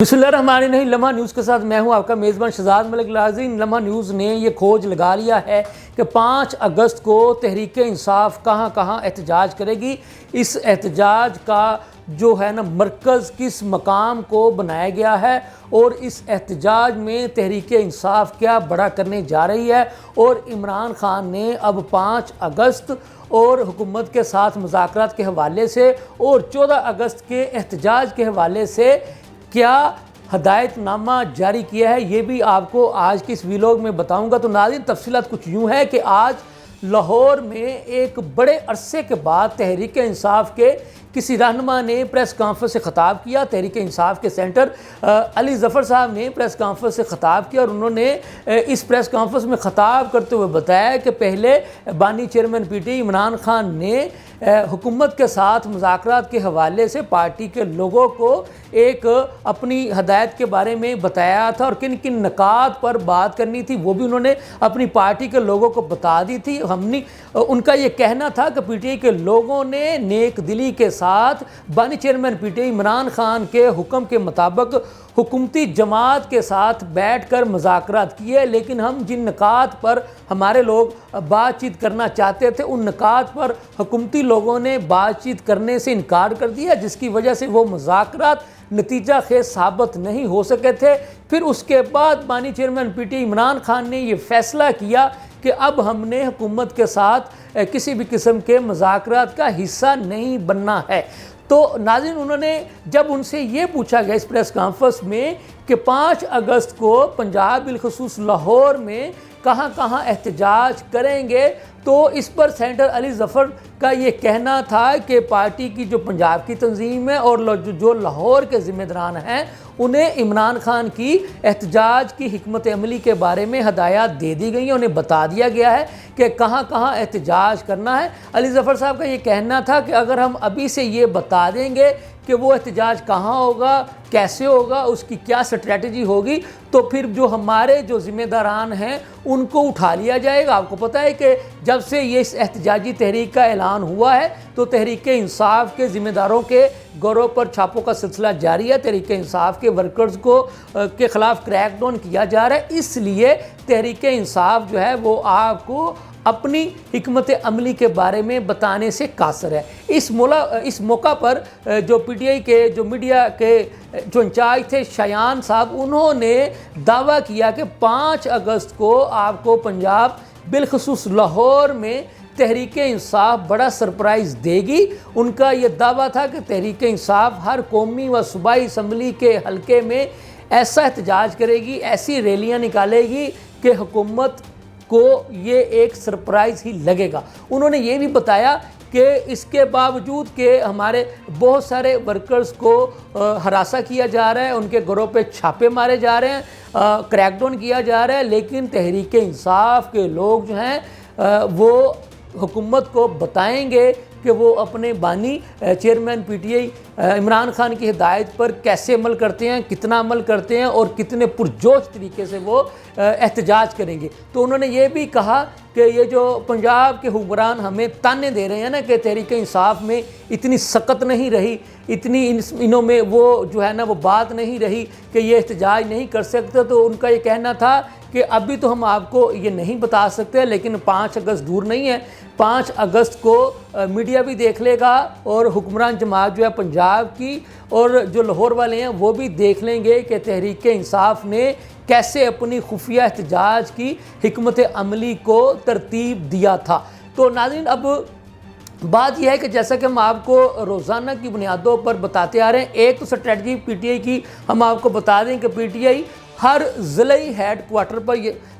बिस्मिल्लाहिर्रहमानिर्रहीम। लम्हा न्यूज़ के साथ मैं हूं आपका मेज़बान शहजाद मलिक लाज़ी। लम्हा न्यूज़ ने ये खोज लगा लिया है कि 5 अगस्त को तहरीक इंसाफ कहां कहां एहतजाज करेगी। इस एहतजाज का जो है ना मरकज़ किस मकाम को बनाया गया है और इस एहतजाज में तहरीक इंसाफ क्या बड़ा करने जा रही है। और इमरान खान ने अब 5 अगस्त और हुकूमत के साथ मुज़ाकरात के हवाले से और 14 अगस्त के एहतजाज के हवाले से क्या हदायतनामा जारी किया है, ये भी आपको आज की इस वीलॉग में बताऊंगा। तो नाज़रीन, तफसीलात कुछ यूँ है कि आज लाहौर में एक बड़े अरसे के बाद तहरीक इंसाफ के किसी रहनुमा ने प्रेस कॉन्फ्रेंस से ख़ताब किया। तहरीक इंसाफ के सेंटर अली ज़फ़र साहब ने प्रेस कॉन्फ्रेंस से ख़ताब किया और उन्होंने इस प्रेस कॉन्फ्रेंस में ख़ताब करते हुए बताया कि पहले बानी चेयरमैन पीटी इमरान खान ने हुकूमत के साथ मुज़ाकरात के हवाले से पार्टी के लोगों को एक अपनी हदायत के बारे में बताया था और किन किन नकात पर बात करनी थी वो भी उन्होंने अपनी पार्टी के लोगों को बता दी थी। उनका ये कहना था कि पीटीआई के लोगों ने नेक दिली के साथ बानी चेयरमैन पीटीआई इमरान खान के हुक्म के मुताबिक हुकूमती जमात के साथ बैठकर मुज़ाकरात किए, लेकिन हम जिन नकात पर हमारे लोग बातचीत करना चाहते थे उन नकात पर हुकूमती लोगों ने बातचीत करने से इनकार कर दिया, जिसकी वजह से वो मुज़ाकरात नतीजा खेज साबित नहीं हो सके थे। फिर उसके बाद बानी चेयरमैन पीटीआई इमरान खान ने ये फ़ैसला किया कि अब हमने हुकूमत के साथ किसी भी किस्म के मुज़ाकरात का हिस्सा नहीं बनना है। तो नाज़रीन, उन्होंने जब उनसे ये पूछा गया इस प्रेस कॉन्फ्रेंस में कि 5 अगस्त को पंजाब बिलखुसूस लाहौर में कहाँ कहाँ एहतजाज करेंगे, तो इस पर सेंटर अली ज़फ़र का ये कहना था कि पार्टी की जो पंजाब की तंजीम है और जो लाहौर के ज़िम्मेदारान हैं उन्हें इमरान खान की एहतजाज की हिकमत अमली के बारे में हदायत दे दी गई हैं, उन्हें बता दिया गया है कि कहाँ कहाँ एहतजाज करना है। अली ज़फ़र साहब का ये कहना था कि अगर हम अभी से ये बता देंगे कि वो एहतजाज कहाँ होगा, कैसे होगा, उसकी क्या स्ट्रेटजी होगी, तो फिर जो हमारे जो ज़िम्मेदारान हैं उनको उठा लिया जाएगा। आपको पता है कि जब से ये इस एहतजाजी तहरीक का ऐलान हुआ है तो तहरीक इंसाफ के ज़िम्मेदारों के घरों पर छापों का सिलसिला जारी है। तहरीक इंसाफ के वर्कर्स को के ख़िलाफ़ क्रैकडाउन किया जा रहा है, इसलिए तहरीक इंसाफ जो है वो आपको अपनी हिकमत अमली के बारे में बताने से कासर है। इस मौका पर जो पीटीआई के जो मीडिया के जो इंचार्ज थे शायान साहब, उन्होंने दावा किया कि 5 अगस्त को आपको पंजाब बिलखुसूस लाहौर में तहरीक इंसाफ बड़ा सरप्राइज़ देगी। उनका ये दावा था कि तहरीक इंसाफ हर कौमी व सूबाई असम्बली के हलके में ऐसा एहतजाज करेगी, ऐसी रैलियाँ निकालेगी कि हुकूमत को ये एक सरप्राइज़ ही लगेगा। उन्होंने ये भी बताया कि इसके बावजूद कि हमारे बहुत सारे वर्कर्स को हरासा किया जा रहा है, उनके घरों पे छापे मारे जा रहे हैं, क्रैकडाउन किया जा रहा है, लेकिन तहरीक इंसाफ के लोग जो हैं वो हुकूमत को बताएंगे कि वो अपने बानी चेयरमैन पीटीआई इमरान खान की हिदायत पर कैसे अमल करते हैं, कितना अमल करते हैं और कितने पुरजोश तरीके से वो एहतजाज करेंगे। तो उन्होंने ये भी कहा कि ये जो पंजाब के हुक्मरान हमें ताने दे रहे हैं ना कि तहरीक इंसाफ में इतनी सख्त नहीं रही, इतनी इनों में वो जो है ना वो बात नहीं रही कि ये एहतजाज नहीं कर सकते, तो उनका ये कहना था कि अभी तो हम आपको ये नहीं बता सकते, लेकिन 5 अगस्त दूर नहीं है। 5 अगस्त को मीडिया भी देख लेगा और हुक्मरान जमात जो है पंजाब की और जो लाहौर वाले हैं वो भी देख लेंगे कि तहरीक इंसाफ ने कैसे अपनी खुफिया एहतजाज की हिकमत अमली को तरतीब दिया था। तो नाज़रीन, अब बात यह है कि जैसा कि हम आपको रोज़ाना की बुनियादों पर बताते आ रहे हैं, एक तो स्ट्रेटजी पीटीआई की हम आपको बता दें कि पीटीआई हर ज़िले हेड क्वार्टर पर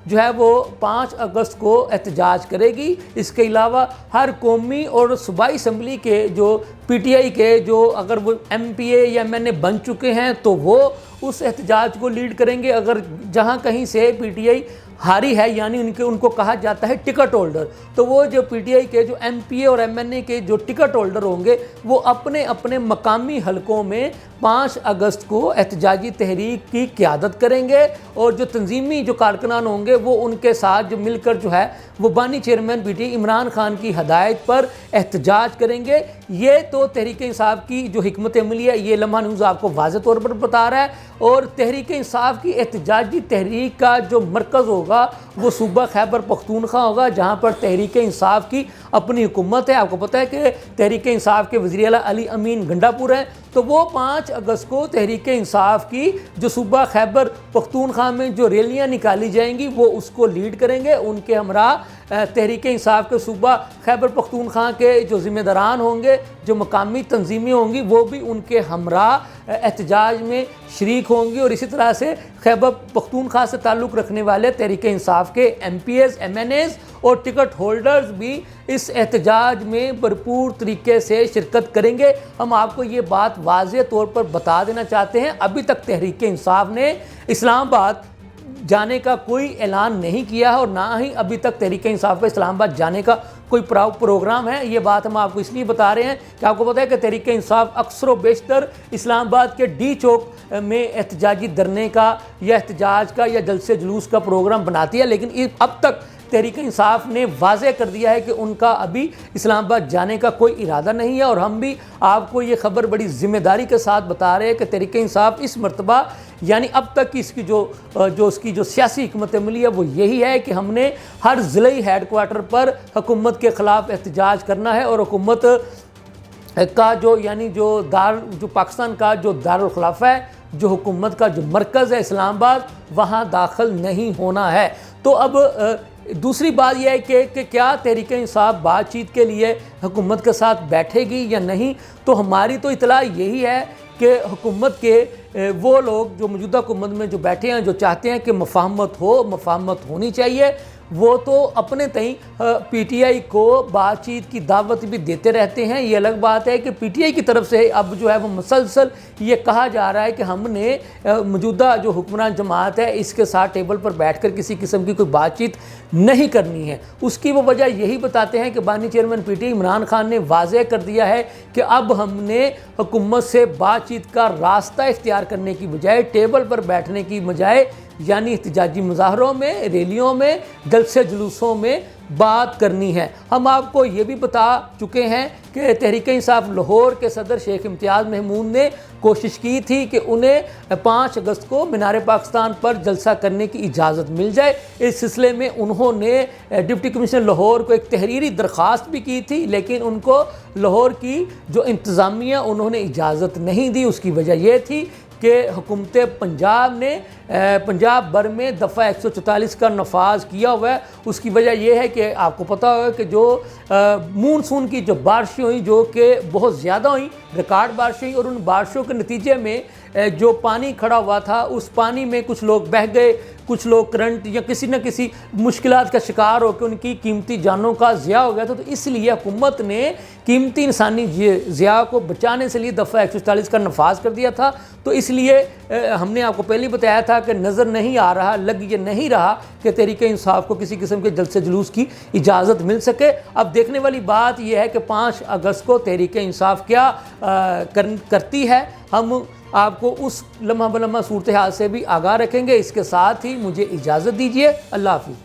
जो है वो 5 अगस्त को एहतजाज करेगी। इसके अलावा हर कौमी और सूबाई असम्बली के जो पीटीआई के जो अगर वो एमपीए या एमएनए बन चुके हैं तो वो उस एहतजाज को लीड करेंगे। अगर जहां कहीं से पीटीआई हारी है, यानी उनको कहा जाता है टिकट होल्डर। तो वो जो पीटीआई के जो एमपीए और एमएनए के जो टिकट होल्डर होंगे वो अपने अपने मकामी हलकों में 5 अगस्त को एहतजाजी तहरीक की क़यादत करेंगे, और जो तंजीमी जो कारकुनान होंगे वो उनके साथ जो मिलकर जो है वो बानी चेयरमैन पीटीआई इमरान खान की हदायत पर एहतजाज करेंगे। ये तो तहरीक इंसाफ की जो हिकमत अमली है, ये लम्हा न्यूज़ आपको वाज़ेह तौर पर बता रहा है। और तहरीक इंसाफ की एहतजाजी तहरीक का जो मरकज़ होगा वो सूबा खैबर पख्तूनख्वा होगा, जहाँ पर तहरीक इंसाफ की अपनी हुकूमत है। आपको पता है कि तहरीक इंसाफ के वज़ीर आला अली अमीन गंडापुर हैं, तो वो 5 अगस्त को तहरीक इंसाफ की जो सूबा खैबर पख्तूनख्वा में जो रैलियाँ निकाली जाएंगी वो उसको लीड करेंगे। उनके हमरा तहरीक इंसाफ के सूबा खैबर पख्तूनख्वा के जो ज़िम्मेदारान होंगे, जो मकामी तंजीमें होंगी, वो भी उनके हमरा एहतजाज में शरीक होंगी। और इसी तरह से खैबर पख्तूनख्वा से ताल्लुक़ रखने वाले तहरीक इंसाफ के एमपीएस, एमएनएस और टिकट होल्डर्स भी इस एहतजाज में भरपूर तरीके से शिरकत करेंगे। हम आपको ये बात वाज़ेह तौर पर बता देना चाहते हैं, अभी तक तहरीक इंसाफ ने इस्लामाबाद जाने का कोई ऐलान नहीं किया है, और ना ही अभी तक तहरीक इंसाफ का इस्लामाबाद जाने का कोई प्रोग्राम है। ये बात हम आपको इसलिए बता रहे हैं कि आपको पता है कि तहरीक इंसाफ अक्सर व बेशतर इस्लामाबाद के डी चौक में एहतजाजी धरने का या एहतजाज का या जलसे जुलूस का प्रोग्राम बनाती है, लेकिन अब तक तहरीक इंसाफ ने वाज़ेह कर दिया है कि उनका अभी इस्लामाबाद जाने का कोई इरादा नहीं है। और हम भी आपको ये खबर बड़ी ज़िम्मेदारी के साथ बता रहे हैं कि तहरीक इंसाफ इस मरतबा, यानी अब तक की इसकी उसकी जो सियासी हिकमत अमली है वो यही है कि हमने हर ज़िले हेडक्वार्टर पर हुकूमत के ख़िलाफ़ एहतजाज करना है, और हुकूमत का जो पाकिस्तान का जो दारुल खिलाफा है, जो हुकूमत का जो मरकज़ है इस्लामाबाद, वहाँ दाखिल नहीं होना है। तो अब दूसरी बात यह है कि क्या तहरीक इंसाफ बातचीत के लिए हुकूमत के साथ बैठेगी या नहीं। तो हमारी तो इतला यही है कि हुकूमत के वो लोग जो मौजूदा हुकूमत में जो बैठे हैं, जो चाहते हैं कि मफाहमत होनी चाहिए, वो तो अपने तई पीटीआई को बातचीत की दावत भी देते रहते हैं। ये अलग बात है कि पीटीआई की तरफ से अब जो है वो मुसलसल ये कहा जा रहा है कि हमने मौजूदा जो हुक्मरान जमात है इसके साथ टेबल पर बैठकर किसी किस्म की कोई बातचीत नहीं करनी है। उसकी वो वजह यही बताते हैं कि बानी चेयरमैन पीटीआई इमरान खान ने वाज़ेह कर दिया है कि अब हमने हुकूमत से बातचीत का रास्ता इख्तियार करने की बजाय, टेबल पर बैठने की बजाय, यानी एहतजाजी मुजाहरों में, रैलियों में, जलसे जुलूसों में बात करनी है। हम आपको ये भी बता चुके हैं कि तहरीक इंसाफ लाहौर के सदर शेख इम्तियाज़ महमूद ने कोशिश की थी कि उन्हें 5 अगस्त को मीनार पाकिस्तान पर जलसा करने की इजाज़त मिल जाए। इस सिलसिले में उन्होंने डिप्टी कमिश्नर लाहौर को एक तहरीरी दरख्वास्त भी की थी, लेकिन उनको लाहौर की जो इंतज़ामिया उन्होंने इजाज़त नहीं दी। उसकी वजह यह थी कि हुकूमत पंजाब ने पंजाब भर में दफ़ा 144 का नफाज किया हुआ है। उसकी वजह यह है कि आपको पता होगा कि जो मानसून की जो बारिशें हुई, जो कि बहुत ज़्यादा हुई, रिकॉर्ड बारिशें हुई, और उन बारिशों के नतीजे में जो पानी खड़ा हुआ था उस पानी में कुछ लोग बह गए, कुछ लोग करंट या किसी न किसी मुश्किलात का शिकार होकर उनकी कीमती जानों का ज़िया हो गया था। तो इसलिए हुकूमत ने कीमती इंसानी ज़िया को बचाने से लिए दफ़ा 144 का नफाज कर दिया था। तो इसलिए हमने आपको पहले ही बताया था कि नज़र नहीं आ रहा, लग ये नहीं रहा कि तहरीक इंसाफ को किसी किस्म के जलसे जुलूस की इजाज़त मिल सके। अब देखने वाली बात यह है कि 5 अगस्त को तहरीक इंसाफ क्या करती है। हम आपको उस लम्हा बलम्हा सूरत हाल से भी आगाह रखेंगे। इसके साथ ही मुझे इजाज़त दीजिए। अल्लाह हाफ़िज़।